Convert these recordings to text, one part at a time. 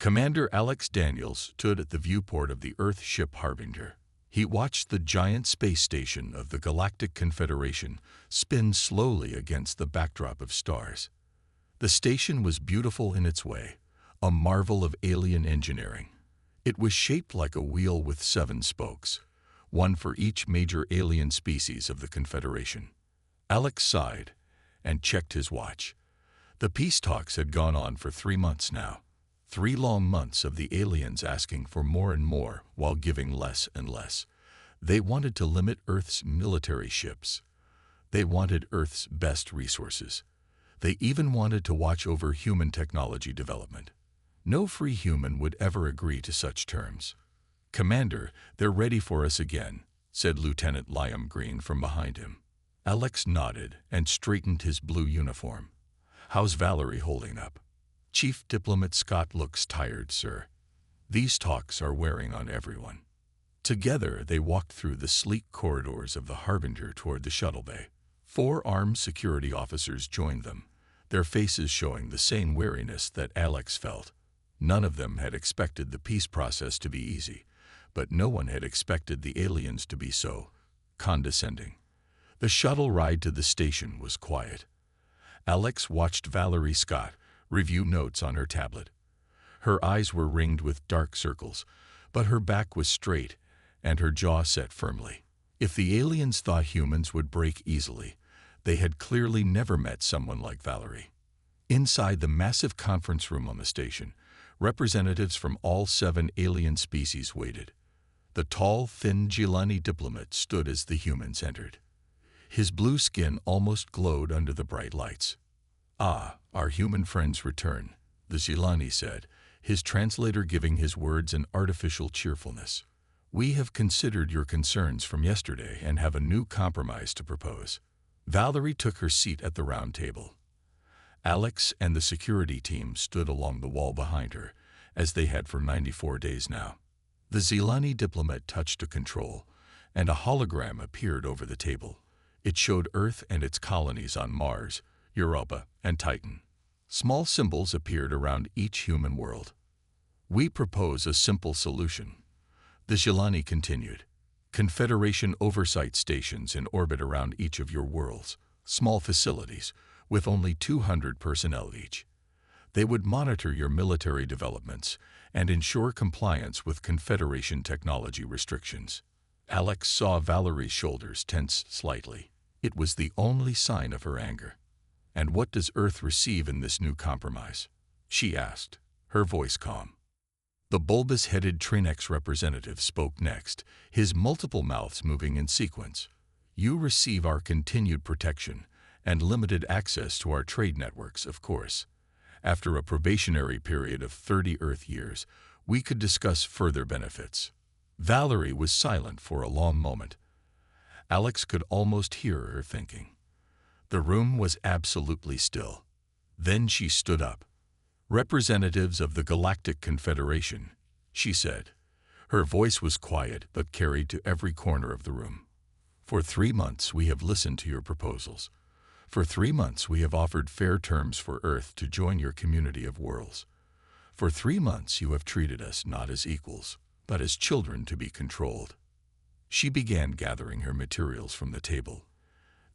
Commander Alex Daniels stood at the viewport of the Earth ship Harbinger. He watched the giant space station of the Galactic Confederation spin slowly against the backdrop of stars. The station was beautiful in its way, a marvel of alien engineering. It was shaped like a wheel with 7 spokes, one for each major alien species of the Confederation. Alex sighed and checked his watch. The peace talks had gone on for 3 months now. 3 long months of the aliens asking for more and more while giving less and less. They wanted to limit Earth's military ships. They wanted Earth's best resources. They even wanted to watch over human technology development. No free human would ever agree to such terms. "Commander, they're ready for us again," said Lieutenant Liam Green from behind him. Alex nodded and straightened his blue uniform. "How's Valerie holding up?" "Chief Diplomat Scott looks tired, sir. These talks are wearing on everyone." Together, they walked through the sleek corridors of the Harbinger toward the shuttle bay. 4 armed security officers joined them, their faces showing the same weariness that Alex felt. None of them had expected the peace process to be easy, but no one had expected the aliens to be so condescending. The shuttle ride to the station was quiet. Alex watched Valerie Scott review notes on her tablet. Her eyes were ringed with dark circles, but her back was straight and her jaw set firmly. If the aliens thought humans would break easily, they had clearly never met someone like Valerie. Inside the massive conference room on the station, representatives from all 7 alien species waited. The tall, thin Gilani diplomat stood as the humans entered. His blue skin almost glowed under the bright lights. "Ah, our human friends return," the Gilani said, his translator giving his words an artificial cheerfulness. "We have considered your concerns from yesterday and have a new compromise to propose." Valerie took her seat at the round table. Alex and the security team stood along the wall behind her, as they had for 94 days now. The Gilani diplomat touched a control, and a hologram appeared over the table. It showed Earth and its colonies on Mars, Europa, and Titan. Small symbols appeared around each human world. "We propose a simple solution," the Gilani continued. "Confederation oversight stations in orbit around each of your worlds, small facilities, with only 200 personnel each. They would monitor your military developments and ensure compliance with Confederation technology restrictions." Alex saw Valerie's shoulders tense slightly. It was the only sign of her anger. "And what does Earth receive in this new compromise?" she asked, her voice calm. The bulbous-headed Trinex representative spoke next, his multiple mouths moving in sequence. "You receive our continued protection and limited access to our trade networks, of course. After a probationary period of 30 Earth years, we could discuss further benefits." Valerie was silent for a long moment. Alex could almost hear her thinking. The room was absolutely still. Then she stood up. "Representatives of the Galactic Confederation," she said. Her voice was quiet but carried to every corner of the room. "For 3 months we have listened to your proposals. For 3 months we have offered fair terms for Earth to join your community of worlds. For 3 months you have treated us not as equals, but as children to be controlled." She began gathering her materials from the table.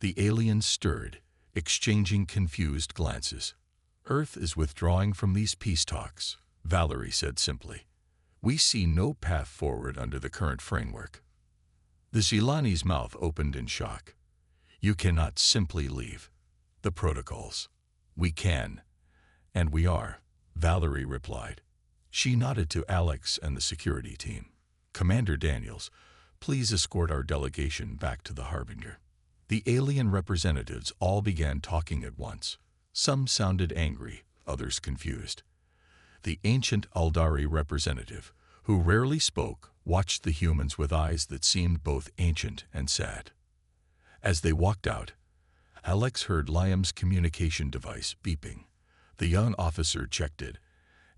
The aliens stirred, exchanging confused glances. "Earth is withdrawing from these peace talks," Valerie said simply. "We see no path forward under the current framework." The Gilani's mouth opened in shock. "You cannot simply leave the protocols." "We can, and we are," Valerie replied. She nodded to Alex and the security team. "Commander Daniels, please escort our delegation back to the Harbinger." The alien representatives all began talking at once. Some sounded angry, others confused. The ancient Aldari representative, who rarely spoke, watched the humans with eyes that seemed both ancient and sad. As they walked out, Alex heard Liam's communication device beeping. The young officer checked it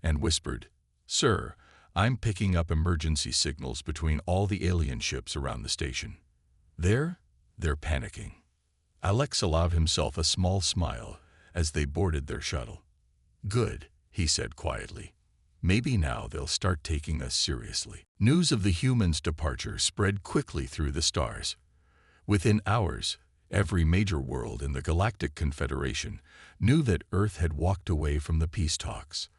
and whispered, "Sir, I'm picking up emergency signals between all the alien ships around the station. They're panicking." Alex allowed himself a small smile as they boarded their shuttle. "Good," he said quietly. Maybe now they'll start taking us seriously. News of the humans' departure spread quickly through the stars. Within hours, every major world in the Galactic Confederation knew that Earth had walked away from the peace talks.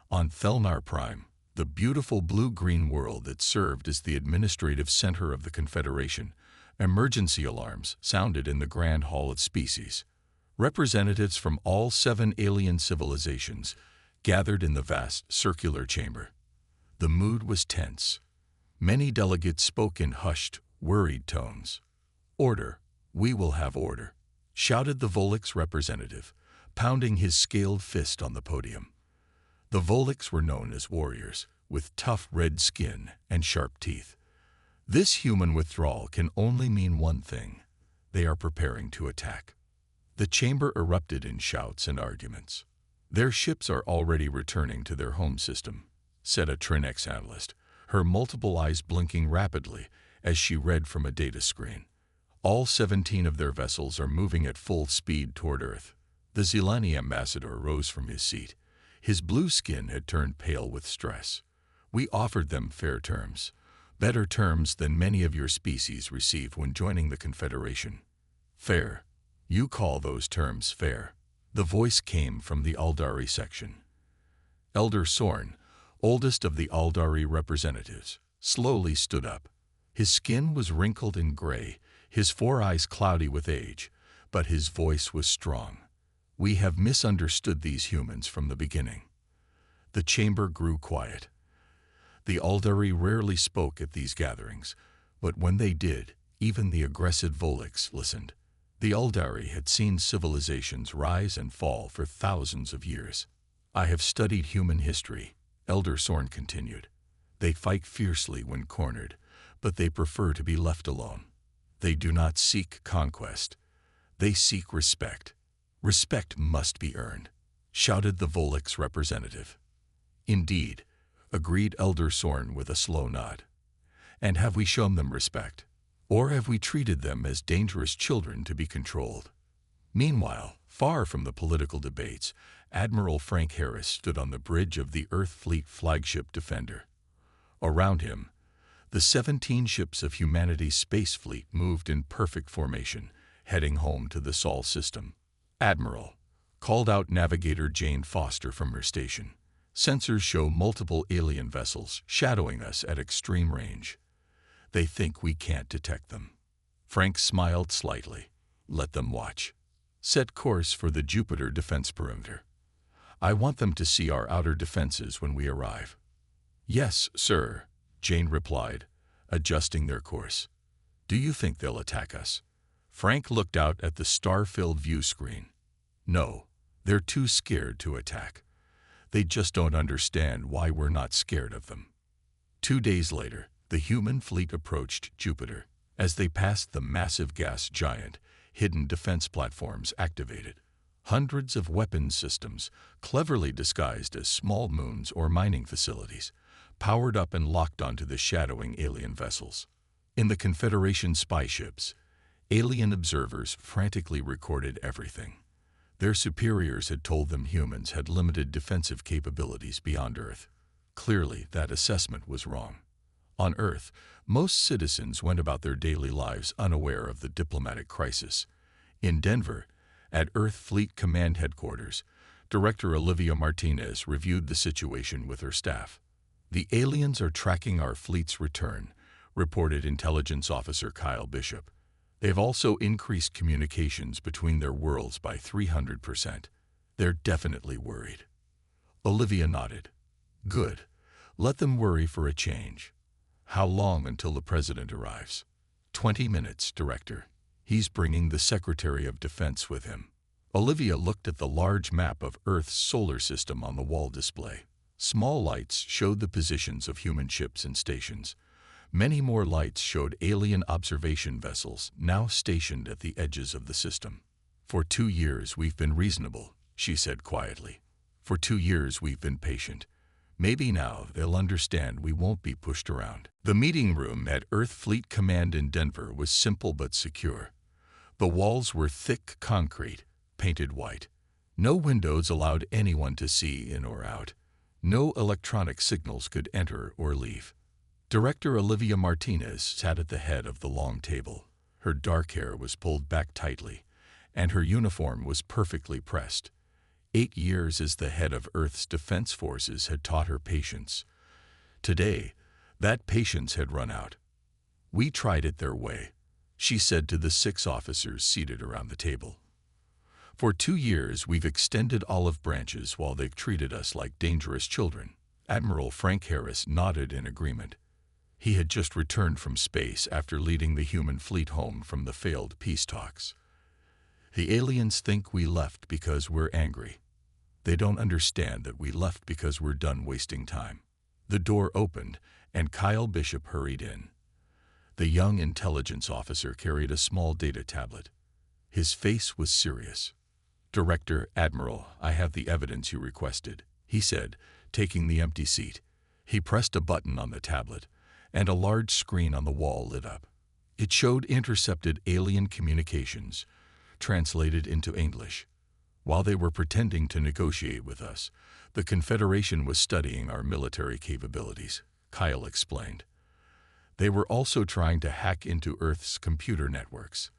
On Thelnar Prime, the beautiful blue-green world that served as the administrative center of the Confederation, emergency alarms sounded in the Grand Hall of Species. Representatives from all 7 alien civilizations gathered in the vast circular chamber. The mood was tense. Many delegates spoke in hushed, worried tones. "Order, we will have order," shouted the Volix representative, pounding his scaled fist on the podium. The Volix were known as warriors, with tough red skin and sharp teeth. This human withdrawal can only mean one thing: they are preparing to attack. The chamber erupted in shouts and arguments. "Their ships are already returning to their home system," said a Trinex analyst, her multiple eyes blinking rapidly as she read from a data screen. "All 17 of their vessels are moving at full speed toward Earth." The Zelani ambassador rose from his seat. His blue skin had turned pale with stress. "We offered them fair terms, better terms than many of your species received when joining the Confederation." "Fair? You call those terms fair?" The voice came from the Aldari section. Elder Sorn, oldest of the Aldari representatives, slowly stood up. His skin was wrinkled and gray, his 4 eyes cloudy with age, but his voice was strong. "We have misunderstood these humans from the beginning." The chamber grew quiet. The Aldari rarely spoke at these gatherings, but when they did, even the aggressive Volix listened. The Aldari had seen civilizations rise and fall for thousands of years. "I have studied human history," Elder Sorn continued. "They fight fiercely when cornered, but they prefer to be left alone. They do not seek conquest. They seek respect. Respect must be earned," shouted the Volix representative. "Indeed," agreed Elder Sorn with a slow nod. "And have we shown them respect? Or have we treated them as dangerous children to be controlled?" Meanwhile, far from the political debates, Admiral Frank Harris stood on the bridge of the Earth Fleet flagship Defender. Around him, the 17 ships of humanity's space fleet moved in perfect formation, heading home to the Sol system. "Admiral," called out Navigator Jane Foster from her station. "Sensors show multiple alien vessels shadowing us at extreme range. They think we can't detect them." Frank smiled slightly. "Let them watch. Set course for the Jupiter defense perimeter. I want them to see our outer defenses when we arrive." "Yes, sir," Jane replied, adjusting their course. "Do you think they'll attack us?" Frank looked out at the star-filled view screen. "No, they're too scared to attack. They just don't understand why we're not scared of them." 2 days later, the human fleet approached Jupiter. As they passed the massive gas giant, hidden defense platforms activated. Hundreds of weapons systems, cleverly disguised as small moons or mining facilities, powered up and locked onto the shadowing alien vessels. In the Confederation spy ships, alien observers frantically recorded everything. Their superiors had told them humans had limited defensive capabilities beyond Earth. Clearly, that assessment was wrong. On Earth, most citizens went about their daily lives unaware of the diplomatic crisis. In Denver, at Earth Fleet Command Headquarters, Director Olivia Martinez reviewed the situation with her staff. "The aliens are tracking our fleet's return," reported Intelligence Officer Kyle Bishop. "They've also increased communications between their worlds by 300%. They're definitely worried." Olivia nodded. "Good. Let them worry for a change. How long until the President arrives?" 20 minutes, Director. He's bringing the Secretary of Defense with him." Olivia looked at the large map of Earth's solar system on the wall display. Small lights showed the positions of human ships and stations. Many more lights showed alien observation vessels now stationed at the edges of the system. "For 2 years we've been reasonable," she said quietly. "For 2 years we've been patient. Maybe now they'll understand we won't be pushed around." The meeting room at Earth Fleet Command in Denver was simple but secure. The walls were thick concrete, painted white. No windows allowed anyone to see in or out. No electronic signals could enter or leave. Director Olivia Martinez sat at the head of the long table. Her dark hair was pulled back tightly, and her uniform was perfectly pressed. 8 years as the head of Earth's defense forces had taught her patience. Today, that patience had run out. "We tried it their way," she said to the 6 officers seated around the table. "For 2 years we've extended olive branches while they've treated us like dangerous children." Admiral Frank Harris nodded in agreement. He had just returned from space after leading the human fleet home from the failed peace talks. "The aliens think we left because we're angry. They don't understand that we left because we're done wasting time." The door opened, and Kyle Bishop hurried in. The young intelligence officer carried a small data tablet. His face was serious. "Director, Admiral, I have the evidence you requested," he said, taking the empty seat. He pressed a button on the tablet, and a large screen on the wall lit up. It showed intercepted alien communications, translated into English. "While they were pretending to negotiate with us, the Confederation was studying our military capabilities," Kyle explained. "They were also trying to hack into Earth's computer networks.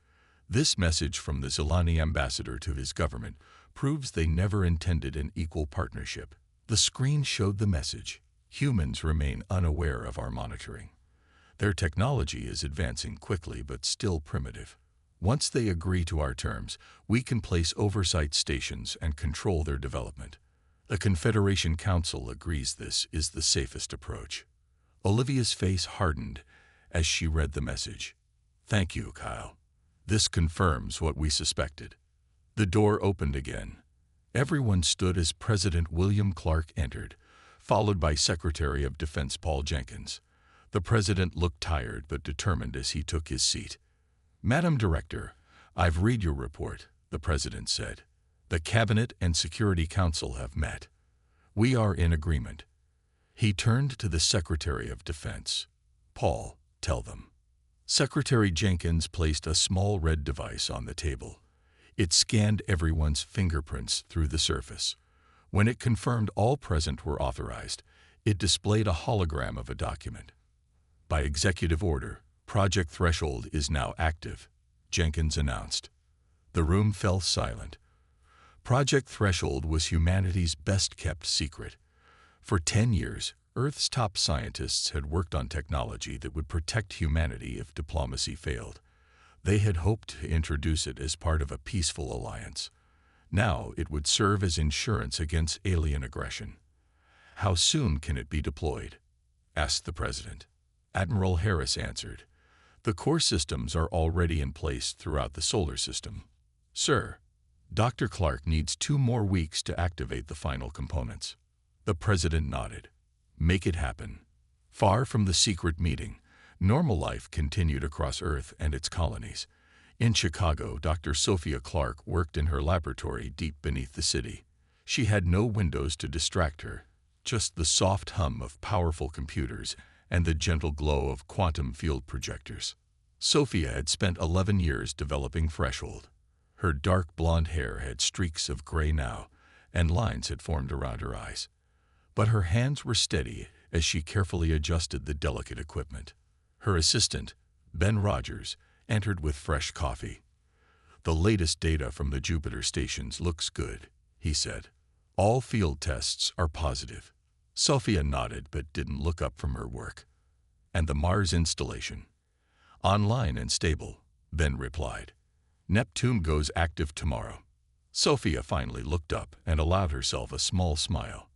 This message from the Zilani ambassador to his government proves they never intended an equal partnership." The screen showed the message: "Humans remain unaware of our monitoring. Their technology is advancing quickly but still primitive. Once they agree to our terms, we can place oversight stations and control their development. The Confederation Council agrees this is the safest approach." Olivia's face hardened as she read the message. "Thank you, Kyle. This confirms what we suspected." The door opened again. Everyone stood as President William Clark entered, followed by Secretary of Defense Paul Jenkins. The President looked tired but determined as he took his seat. "Madam Director, I've read your report," the President said. "The Cabinet and Security Council have met. We are in agreement." He turned to the Secretary of Defense. "Paul, tell them." Secretary Jenkins placed a small red device on the table. It scanned everyone's fingerprints through the surface. When it confirmed all present were authorized, it displayed a hologram of a document. "By executive order, Project Threshold is now active," Jenkins announced. The room fell silent. Project Threshold was humanity's best-kept secret. For 10 years, Earth's top scientists had worked on technology that would protect humanity if diplomacy failed. They had hoped to introduce it as part of a peaceful alliance. Now it would serve as insurance against alien aggression. "How soon can it be deployed?" asked the President. Admiral Harris answered. "The core systems are already in place throughout the solar system. Sir, Dr. Clark needs 2 more weeks to activate the final components." The President nodded. "Make it happen." Far from the secret meeting, normal life continued across Earth and its colonies. In Chicago, Dr. Sophia Clark worked in her laboratory deep beneath the city. She had no windows to distract her, just the soft hum of powerful computers and the gentle glow of quantum field projectors. Sophia had spent 11 years developing Threshold. Her dark blonde hair had streaks of gray now, and lines had formed around her eyes. But her hands were steady as she carefully adjusted the delicate equipment. Her assistant, Ben Rogers, entered with fresh coffee. "The latest data from the Jupiter stations looks good," he said. "All field tests are positive." Sophia nodded but didn't look up from her work. "And the Mars installation?" "Online and stable," Ben replied. "Neptune goes active tomorrow." Sophia finally looked up and allowed herself a small smile.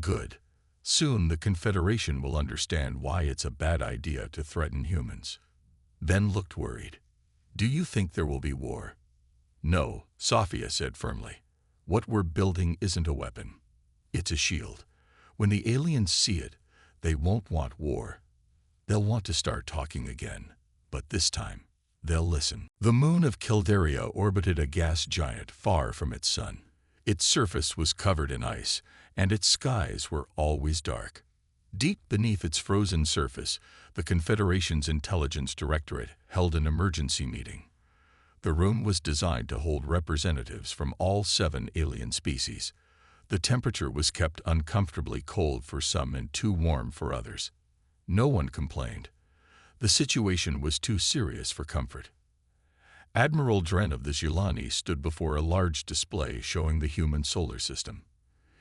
"Good. Soon the Confederation will understand why it's a bad idea to threaten humans." Ben looked worried. "Do you think there will be war?" "No," Sophia said firmly. "What we're building isn't a weapon. It's a shield. When the aliens see it, they won't want war. They'll want to start talking again, but this time, they'll listen." The moon of Kildaria orbited a gas giant far from its sun. Its surface was covered in ice, and its skies were always dark. Deep beneath its frozen surface, the Confederation's Intelligence Directorate held an emergency meeting. The room was designed to hold representatives from all 7 alien species. The temperature was kept uncomfortably cold for some and too warm for others. No one complained. The situation was too serious for comfort. Admiral Dren of the Zilani stood before a large display showing the human solar system.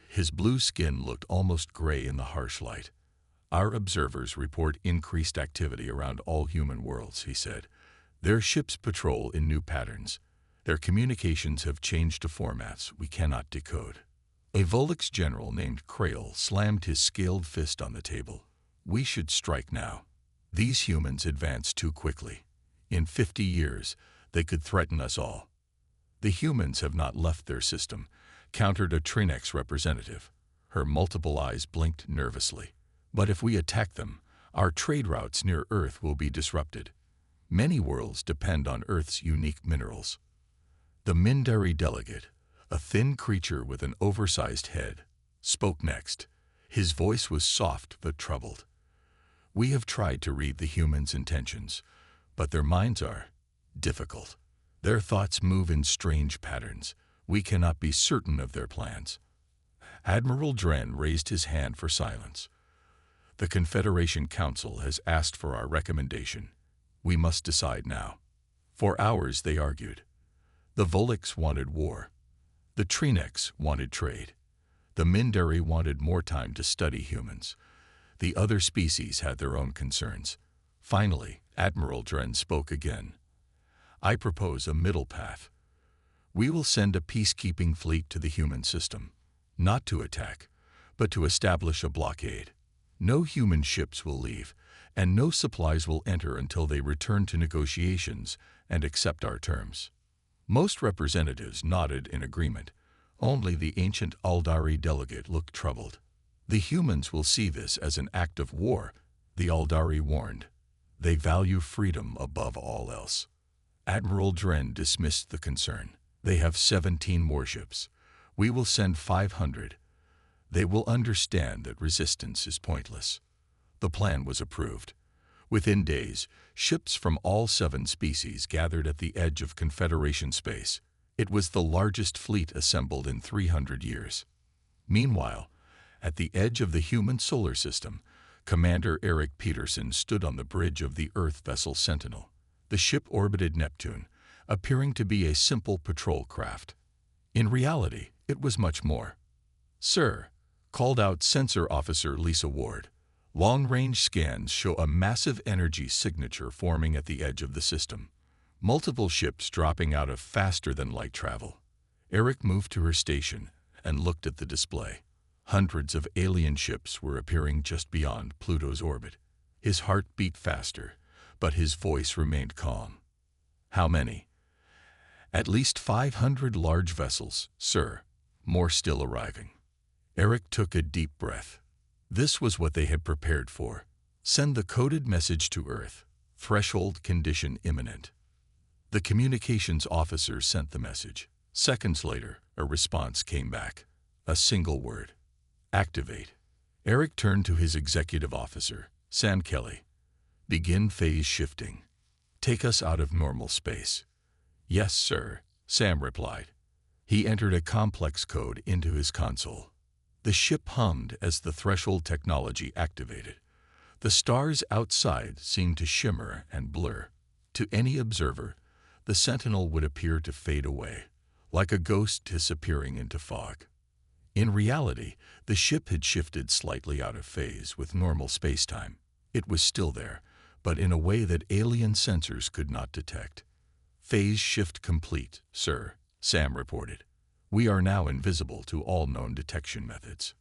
His blue skin looked almost gray in the harsh light. Our observers report increased activity around all human worlds, he said. Their ships patrol in new patterns. Their communications have changed to formats we cannot decode. A Volix general named Krail slammed his scaled fist on the table. We should strike now. These humans advance too quickly. In 50 years, they could threaten us all. The humans have not left their system, countered a Trinex representative. Her multiple eyes blinked nervously. But if we attack them, our trade routes near Earth will be disrupted. Many worlds depend on Earth's unique minerals. The Mindari delegate, a thin creature with an oversized head, spoke next. His voice was soft but troubled. We have tried to read the humans' intentions, but their minds are difficult. Their thoughts move in strange patterns. We cannot be certain of their plans. Admiral Dren raised his hand for silence. The Confederation Council has asked for our recommendation. We must decide now. For hours they argued. The Volix wanted war. The Trinex wanted trade. The Mindari wanted more time to study humans. The other species had their own concerns. Finally, Admiral Dren spoke again. I propose a middle path. We will send a peacekeeping fleet to the human system, not to attack, but to establish a blockade. No human ships will leave, and no supplies will enter until they return to negotiations and accept our terms. Most representatives nodded in agreement. Only the ancient Aldari delegate looked troubled. The humans will see this as an act of war, the Aldari warned. They value freedom above all else. Admiral Dren dismissed the concern. They have 17 warships. We will send 500. They will understand that resistance is pointless. The plan was approved. Within days, ships from all 7 species gathered at the edge of Confederation space. It was the largest fleet assembled in 300 years. Meanwhile, at the edge of the human solar system, Commander Eric Peterson stood on the bridge of the Earth vessel Sentinel. The ship orbited Neptune, appearing to be a simple patrol craft. In reality, it was much more. "Sir," called out Sensor Officer Lisa Ward, "long-range scans show a massive energy signature forming at the edge of the system. Multiple ships dropping out of faster-than-light travel." Eric moved to her station and looked at the display. Hundreds of alien ships were appearing just beyond Pluto's orbit. His heart beat faster, but his voice remained calm. "How many?" "At least 500 large vessels, sir. More still arriving." Eric took a deep breath. This was what they had prepared for. Send the coded message to Earth. Threshold condition imminent. The communications officer sent the message. Seconds later, a response came back. A single word. Activate. Eric turned to his executive officer, Sam Kelly. Begin phase shifting. Take us out of normal space. Yes, sir, Sam replied. He entered a complex code into his console. The ship hummed as the threshold technology activated. The stars outside seemed to shimmer and blur. To any observer, the Sentinel would appear to fade away, like a ghost disappearing into fog. In reality, the ship had shifted slightly out of phase with normal spacetime. It was still there, but in a way that alien sensors could not detect. Phase shift complete, sir, Sam reported. We are now invisible to all known detection methods.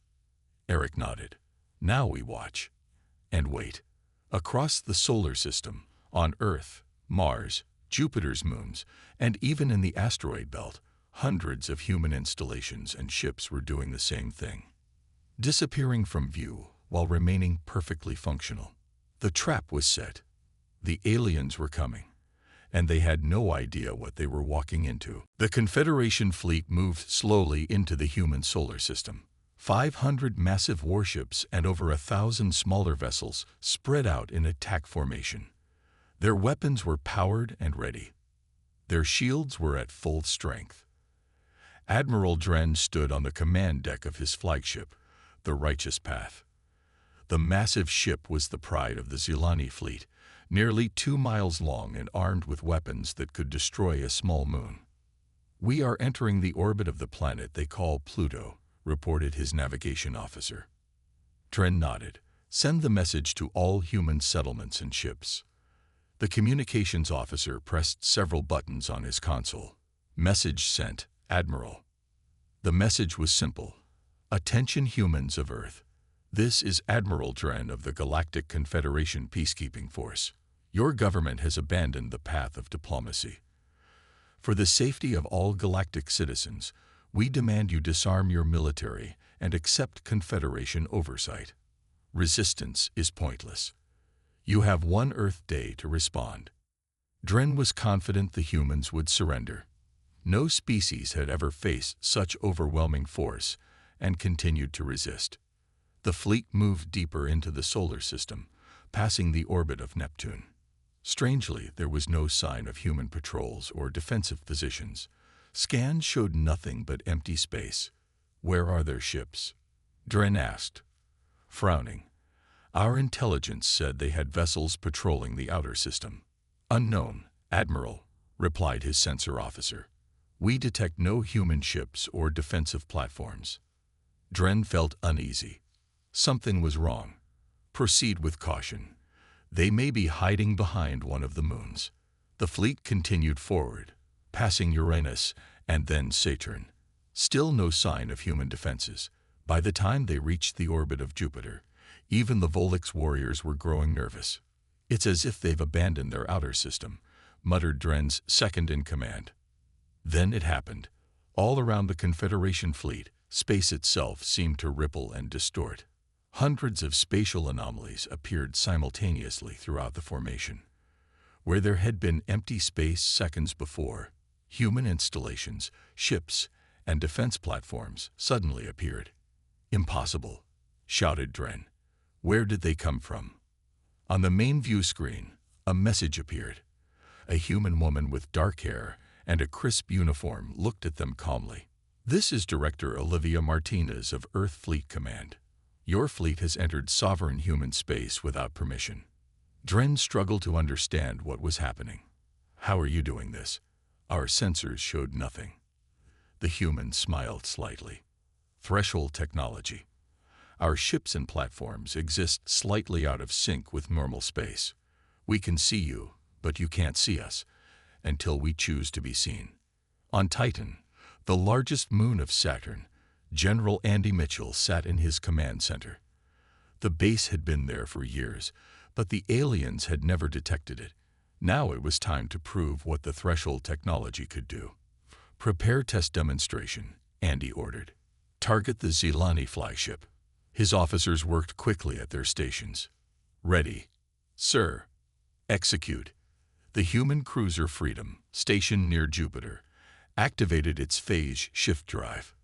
Eric nodded. Now we watch. And wait. Across the solar system, on Earth, Mars, Jupiter's moons, and even in the asteroid belt, hundreds of human installations and ships were doing the same thing. Disappearing from view while remaining perfectly functional. The trap was set. The aliens were coming, and they had no idea what they were walking into. The Confederation fleet moved slowly into the human solar system. 500 massive warships and over 1,000 smaller vessels spread out in attack formation. Their weapons were powered and ready. Their shields were at full strength. Admiral Dren stood on the command deck of his flagship, the Righteous Path. The massive ship was the pride of the Zilani fleet, nearly 2 miles long and armed with weapons that could destroy a small moon. "We are entering the orbit of the planet they call Pluto," reported his navigation officer. Dren nodded. "Send the message to all human settlements and ships." The communications officer pressed several buttons on his console. "Message sent, Admiral." The message was simple. "Attention humans of Earth. This is Admiral Dren of the Galactic Confederation Peacekeeping Force. Your government has abandoned the path of diplomacy. For the safety of all galactic citizens, we demand you disarm your military and accept Confederation oversight. Resistance is pointless. You have 1 Earth day to respond." Dren was confident the humans would surrender. No species had ever faced such overwhelming force and continued to resist. The fleet moved deeper into the solar system, passing the orbit of Neptune. Strangely, there was no sign of human patrols or defensive positions. Scans showed nothing but empty space. "Where are their ships?" Dren asked, frowning. "Our intelligence said they had vessels patrolling the outer system." "Unknown, Admiral," replied his sensor officer. "We detect no human ships or defensive platforms." Dren felt uneasy. Something was wrong. "Proceed with caution. They may be hiding behind one of the moons." The fleet continued forward, passing Uranus and then Saturn. Still no sign of human defenses. By the time they reached the orbit of Jupiter, even the Volix warriors were growing nervous. "It's as if they've abandoned their outer system," muttered Dren's second-in-command. Then it happened. All around the Confederation fleet, space itself seemed to ripple and distort. Hundreds of spatial anomalies appeared simultaneously throughout the formation. Where there had been empty space seconds before, human installations, ships, and defense platforms suddenly appeared. "Impossible," shouted Dren. "Where did they come from?" On the main view screen, a message appeared. A human woman with dark hair and a crisp uniform looked at them calmly. "This is Director Olivia Martinez of Earth Fleet Command. Your fleet has entered sovereign human space without permission." Dren struggled to understand what was happening. "How are you doing this?" "Our sensors showed nothing." The human smiled slightly. "Threshold technology. Our ships and platforms exist slightly out of sync with normal space. We can see you, but you can't see us, until we choose to be seen." On Titan, the largest moon of Saturn, General Andy Mitchell sat in his command center. The base had been there for years, but the aliens had never detected it. Now it was time to prove what the threshold technology could do. "Prepare test demonstration," Andy ordered. "Target the Zilani flagship." His officers worked quickly at their stations. "Ready, sir." "Execute." The human cruiser Freedom, stationed near Jupiter, activated its phase shift drive.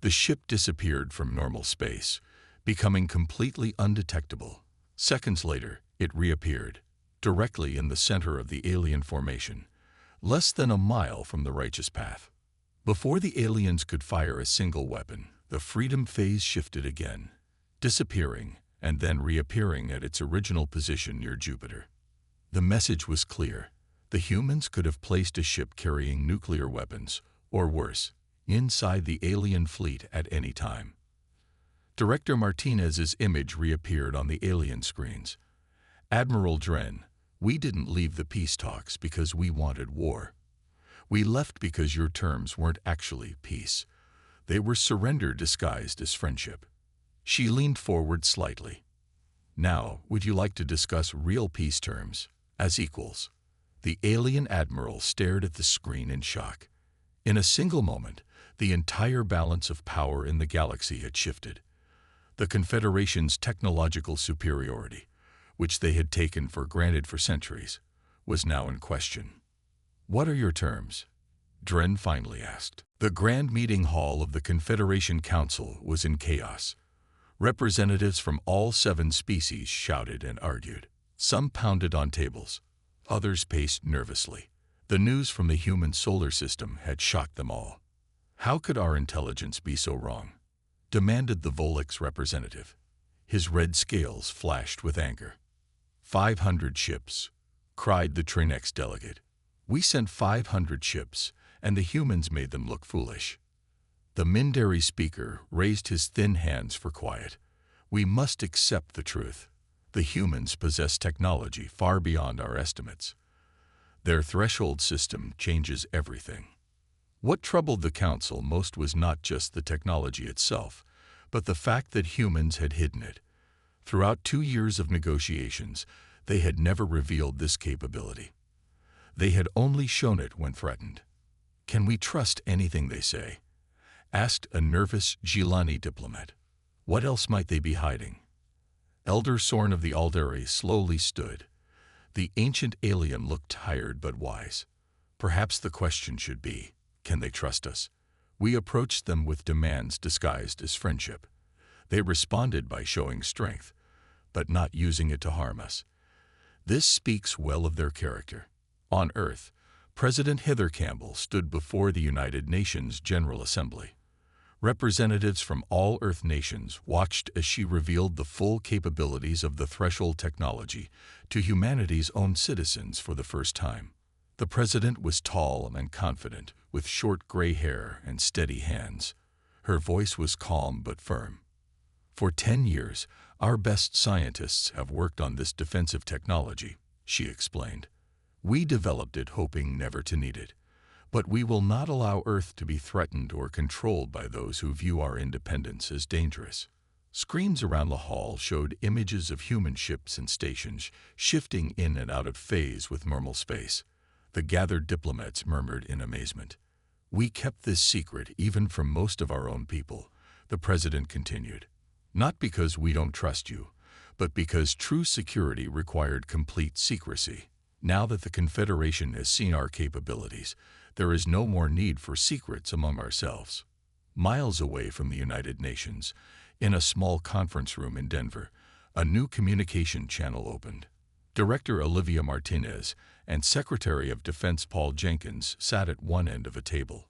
The ship disappeared from normal space, becoming completely undetectable. Seconds later, it reappeared, directly in the center of the alien formation, less than a mile from the Righteous Path. Before the aliens could fire a single weapon, the Freedom phase shifted again, disappearing and then reappearing at its original position near Jupiter. The message was clear. The humans could have placed a ship carrying nuclear weapons, or worse, inside the alien fleet at any time. Director Martinez's image reappeared on the alien screens. "Admiral Dren, we didn't leave the peace talks because we wanted war. We left because your terms weren't actually peace. They were surrender disguised as friendship." She leaned forward slightly. "Now, would you like to discuss real peace terms, as equals?" The alien admiral stared at the screen in shock. In a single moment, the entire balance of power in the galaxy had shifted. The Confederation's technological superiority, which they had taken for granted for centuries, was now in question. "What are your terms?" Dren finally asked. The grand meeting hall of the Confederation Council was in chaos. Representatives from all 7 species shouted and argued. Some pounded on tables. Others paced nervously. The news from the human solar system had shocked them all. How could our intelligence be so wrong? Demanded the Volix representative. His red scales flashed with anger. 500 ships, cried the Trinex delegate. We sent 500 ships, and the humans made them look foolish. The Mindari speaker raised his thin hands for quiet. We must accept the truth. The humans possess technology far beyond our estimates. Their threshold system changes everything. What troubled the council most was not just the technology itself, but the fact that humans had hidden it. Throughout 2 years of negotiations, they had never revealed this capability. They had only shown it when threatened. Can we trust anything they say? Asked a nervous Gilani diplomat. What else might they be hiding? Elder Sorn of the Aldari slowly stood. The ancient alien looked tired but wise. Perhaps the question should be, can they trust us? We approached them with demands disguised as friendship. They responded by showing strength, but not using it to harm us. This speaks well of their character. On Earth, President Heather Campbell stood before the United Nations General Assembly. Representatives from all Earth nations watched as she revealed the full capabilities of the threshold technology to humanity's own citizens for the first time. The president was tall and confident, with short gray hair and steady hands. Her voice was calm but firm. For 10 years, our best scientists have worked on this defensive technology, she explained. We developed it hoping never to need it. But we will not allow Earth to be threatened or controlled by those who view our independence as dangerous. Screens around the hall showed images of human ships and stations shifting in and out of phase with normal space. The gathered diplomats murmured in amazement. We kept this secret even from most of our own people, the president continued. Not because we don't trust you, but because true security required complete secrecy. Now that the Confederation has seen our capabilities, there is no more need for secrets among ourselves. Miles away from the United Nations, in a small conference room in Denver, a new communication channel opened. Director Olivia Martinez and Secretary of Defense Paul Jenkins sat at one end of a table.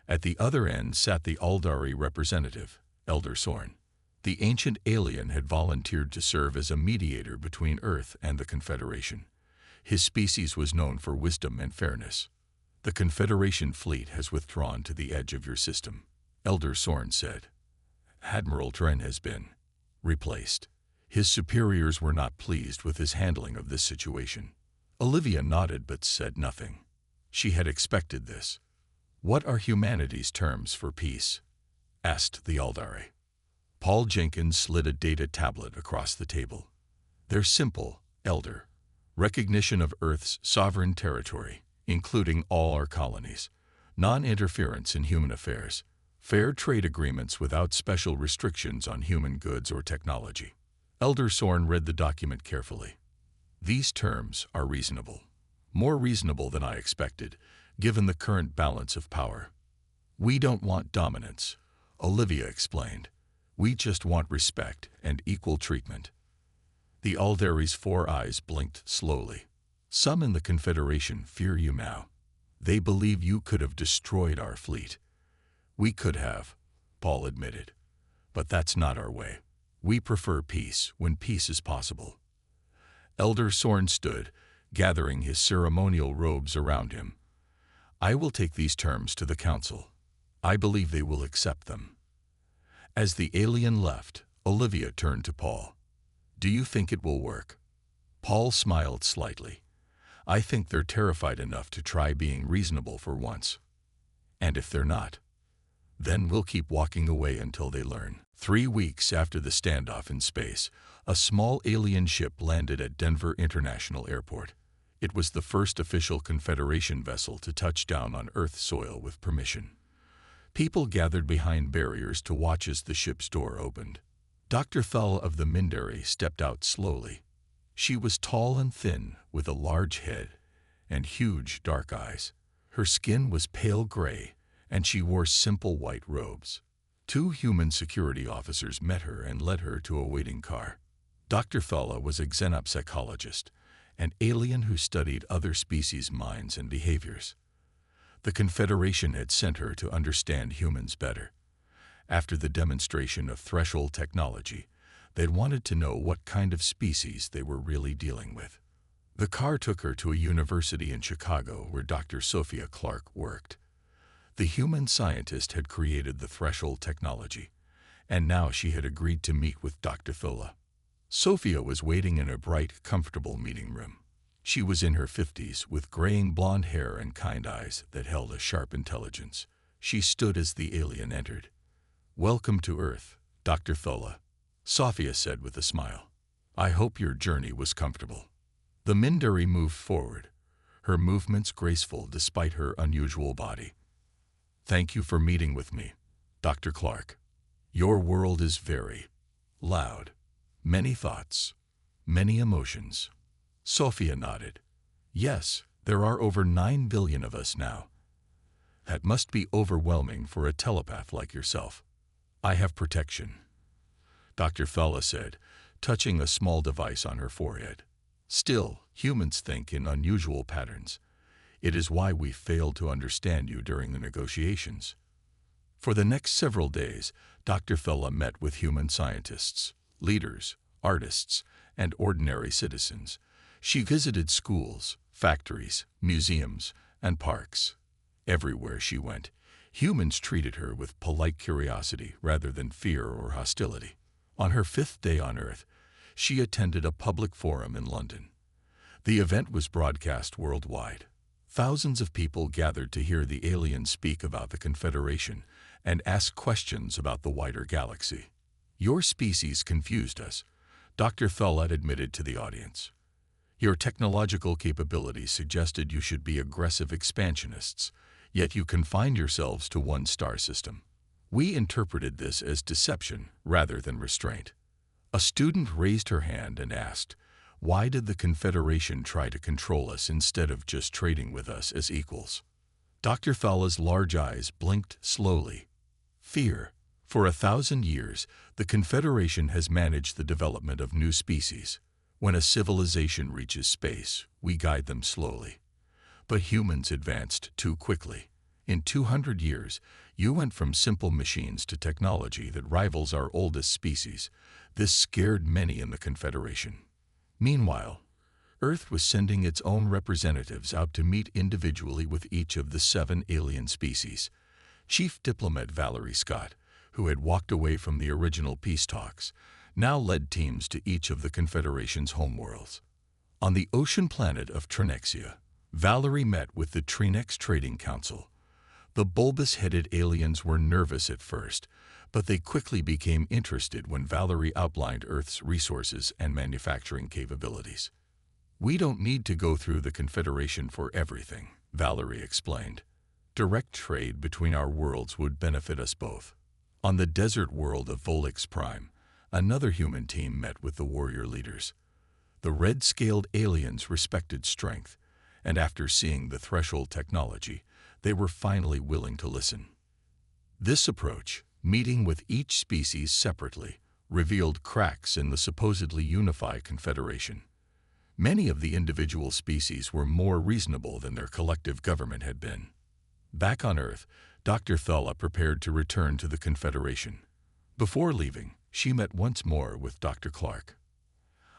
At the other end sat the Aldari representative, Elder Sorn. The ancient alien had volunteered to serve as a mediator between Earth and the Confederation. His species was known for wisdom and fairness. The Confederation fleet has withdrawn to the edge of your system, Elder Sorn said. Admiral Tren has been replaced. His superiors were not pleased with his handling of this situation. Olivia nodded but said nothing. She had expected this. What are humanity's terms for peace? Asked the Aldari. Paul Jenkins slid a data tablet across the table. They're simple, Elder. Recognition of Earth's sovereign territory, including all our colonies. Non-interference in human affairs. Fair trade agreements without special restrictions on human goods or technology. Elder Sorn read the document carefully. These terms are reasonable. More reasonable than I expected, given the current balance of power. We don't want dominance, Olivia explained. We just want respect and equal treatment. The Aldari's 4 eyes blinked slowly. Some in the Confederation fear you now. They believe you could have destroyed our fleet. We could have, Paul admitted. But that's not our way. We prefer peace when peace is possible. Elder Sorn stood, gathering his ceremonial robes around him. I will take these terms to the council. I believe they will accept them. As the alien left, Olivia turned to Paul. Do you think it will work? Paul smiled slightly. I think they're terrified enough to try being reasonable for once. And if they're not, then we'll keep walking away until they learn. 3 weeks after the standoff in space, a small alien ship landed at Denver International Airport. It was the first official Confederation vessel to touch down on Earth soil with permission. People gathered behind barriers to watch as the ship's door opened. Dr. Thull of the Mindari stepped out slowly. She was tall and thin, with a large head and huge dark eyes. Her skin was pale gray, and she wore simple white robes. 2 human security officers met her and led her to a waiting car. Dr. Thull was a xenopsychologist, an alien who studied other species' minds and behaviors. The Confederation had sent her to understand humans better. After the demonstration of threshold technology, they'd wanted to know what kind of species they were really dealing with. The car took her to a university in Chicago where Dr. Sophia Clark worked. The human scientist had created the threshold technology, and now she had agreed to meet with Dr. Thola. Sophia was waiting in a bright, comfortable meeting room. She was in her 50s, with graying blonde hair and kind eyes that held a sharp intelligence. She stood as the alien entered. "Welcome to Earth, Dr. Thola," Sophia said with a smile. "I hope your journey was comfortable." The Mindari moved forward, her movements graceful despite her unusual body. "Thank you for meeting with me, Dr. Clark. Your world is very loud. Many thoughts, many emotions." Sophia nodded. "Yes, there are over 9 billion of us now. That must be overwhelming for a telepath like yourself." "I have protection," Dr. Thola said, touching a small device on her forehead. "Still, humans think in unusual patterns. It is why we failed to understand you during the negotiations." For the next several days, Dr. Thola met with human scientists, leaders, artists, and ordinary citizens. She visited schools, factories, museums, and parks. Everywhere she went, humans treated her with polite curiosity rather than fear or hostility. On her 5th day on Earth, she attended a public forum in London. The event was broadcast worldwide. Thousands of people gathered to hear the aliens speak about the Confederation and ask questions about the wider galaxy. "Your species confused us," Dr. Thola admitted to the audience. "Your technological capabilities suggested you should be aggressive expansionists, yet you confined yourselves to one star system. We interpreted this as deception rather than restraint." A student raised her hand and asked, "Why did the Confederation try to control us instead of just trading with us as equals?" Dr. Thola's large eyes blinked slowly. "Fear. For 1,000 years, the Confederation has managed the development of new species. When a civilization reaches space, we guide them slowly. But humans advanced too quickly. In 200 years, you went from simple machines to technology that rivals our oldest species. This scared many in the Confederation. Meanwhile, Earth was sending its own representatives out to meet individually with each of the 7 alien species. Chief Diplomat Valerie Scott, who had walked away from the original peace talks, now led teams to each of the Confederation's homeworlds. On the ocean planet of Trinexia, Valerie met with the Trinex Trading Council. The bulbous-headed aliens were nervous at first, but they quickly became interested when Valerie outlined Earth's resources and manufacturing capabilities. "We don't need to go through the Confederation for everything," Valerie explained. "Direct trade between our worlds would benefit us both." On the desert world of Volix Prime, another human team met with the warrior leaders. The red-scaled aliens respected strength, and after seeing the threshold technology, they were finally willing to listen. This approach, meeting with each species separately, revealed cracks in the supposedly unified Confederation. Many of the individual species were more reasonable than their collective government had been. Back on Earth, Dr. Thola prepared to return to the Confederation. Before leaving, she met once more with Dr. Clark.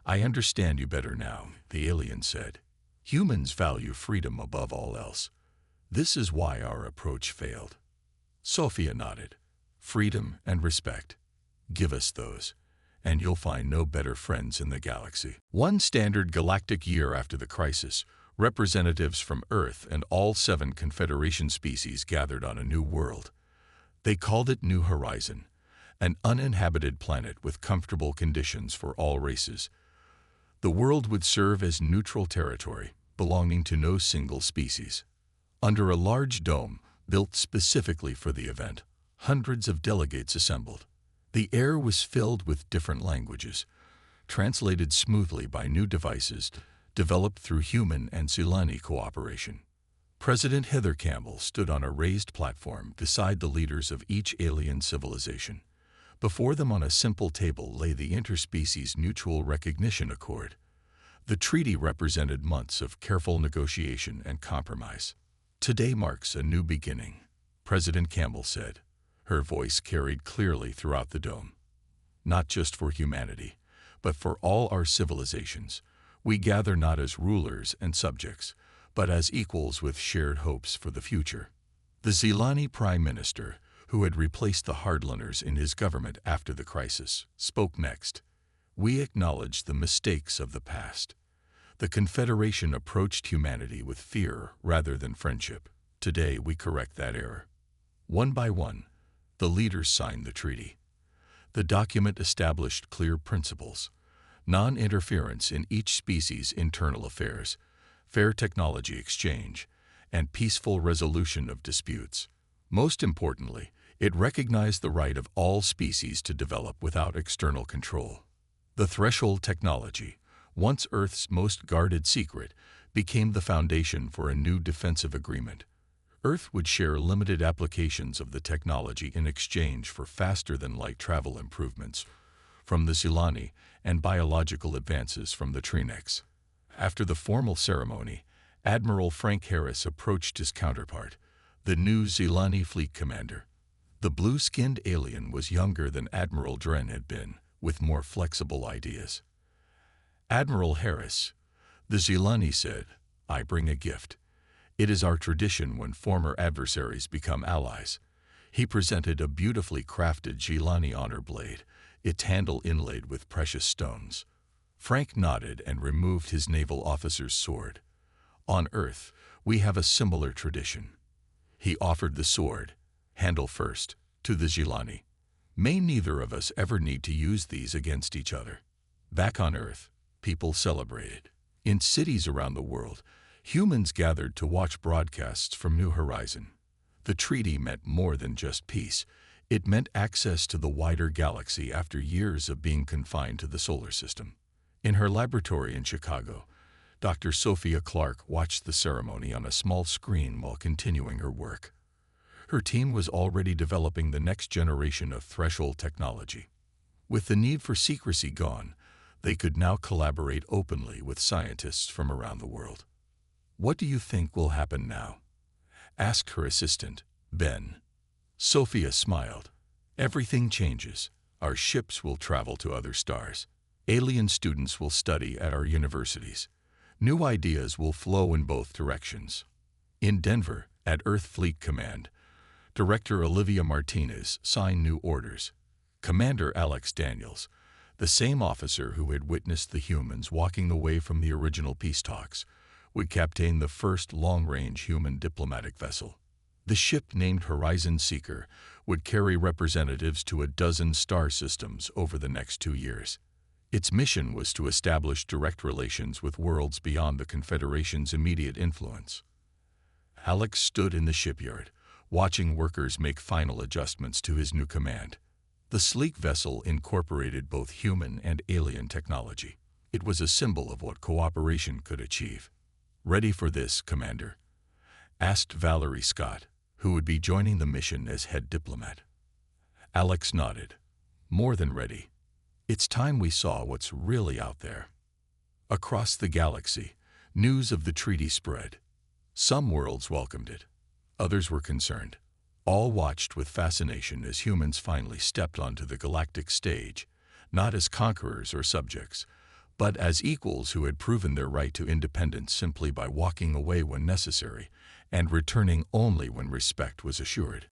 "I understand you better now," the alien said. "Humans value freedom above all else. This is why our approach failed." Sophia nodded. "Freedom and respect. Give us those, and you'll find no better friends in the galaxy." One standard galactic year after the crisis, representatives from Earth and all 7 Confederation species gathered on a new world. They called it New Horizon, an uninhabited planet with comfortable conditions for all races. The world would serve as neutral territory, belonging to no single species. Under a large dome, built specifically for the event, hundreds of delegates assembled. The air was filled with different languages, translated smoothly by new devices developed through human and Sulani cooperation. President Heather Campbell stood on a raised platform beside the leaders of each alien civilization. Before them on a simple table lay the Interspecies Mutual Recognition Accord. The treaty represented months of careful negotiation and compromise. Today marks a new beginning, President Campbell said. Her voice carried clearly throughout the dome. Not just for humanity, but for all our civilizations, we gather not as rulers and subjects, but as equals with shared hopes for the future. The Zilani Prime Minister, who had replaced the hardliners in his government after the crisis, spoke next. We acknowledge the mistakes of the past. The Confederation approached humanity with fear rather than friendship. Today we correct that error. One by one, the leaders signed the treaty. The document established clear principles: non-interference in each species' internal affairs, fair technology exchange, and peaceful resolution of disputes. Most importantly, it recognized the right of all species to develop without external control. The threshold technology, once Earth's most guarded secret, became the foundation for a new defensive agreement. Earth would share limited applications of the technology in exchange for faster-than-light travel improvements from the Zilani and biological advances from the Trinex. After the formal ceremony, Admiral Frank Harris approached his counterpart, the new Zilani fleet commander. The blue-skinned alien was younger than Admiral Dren had been, with more flexible ideas. Admiral Harris, the Zilani said, "I bring a gift. It is our tradition when former adversaries become allies." He presented a beautifully crafted Zilani honor blade, its handle inlaid with precious stones. Frank nodded and removed his naval officer's sword. On Earth, we have a similar tradition. He offered the sword, handle first, to the Zilani. May neither of us ever need to use these against each other. Back on Earth, people celebrated. In cities around the world, humans gathered to watch broadcasts from New Horizon. The treaty meant more than just peace. It meant access to the wider galaxy after years of being confined to the solar system. In her laboratory in Chicago, Dr. Sophia Clark watched the ceremony on a small screen while continuing her work. Her team was already developing the next generation of threshold technology. With the need for secrecy gone, they could now collaborate openly with scientists from around the world. "What do you think will happen now?" asked her assistant, Ben. Sophia smiled. "Everything changes. Our ships will travel to other stars. Alien students will study at our universities. New ideas will flow in both directions." In Denver, at Earth Fleet Command, Director Olivia Martinez signed new orders. Commander Alex Daniels, the same officer who had witnessed the humans walking away from the original peace talks, would captain the first long-range human diplomatic vessel. The ship, named Horizon Seeker, would carry representatives to a dozen star systems over the next 2 years. Its mission was to establish direct relations with worlds beyond the Confederation's immediate influence. Alex stood in the shipyard, watching workers make final adjustments to his new command. The sleek vessel incorporated both human and alien technology. It was a symbol of what cooperation could achieve. "Ready for this, Commander?" asked Valerie Scott, who would be joining the mission as head diplomat. Alex nodded. "More than ready. It's time we saw what's really out there." Across the galaxy, news of the treaty spread. Some worlds welcomed it. Others were concerned. All watched with fascination as humans finally stepped onto the galactic stage, not as conquerors or subjects, but as equals who had proven their right to independence simply by walking away when necessary and returning only when respect was assured.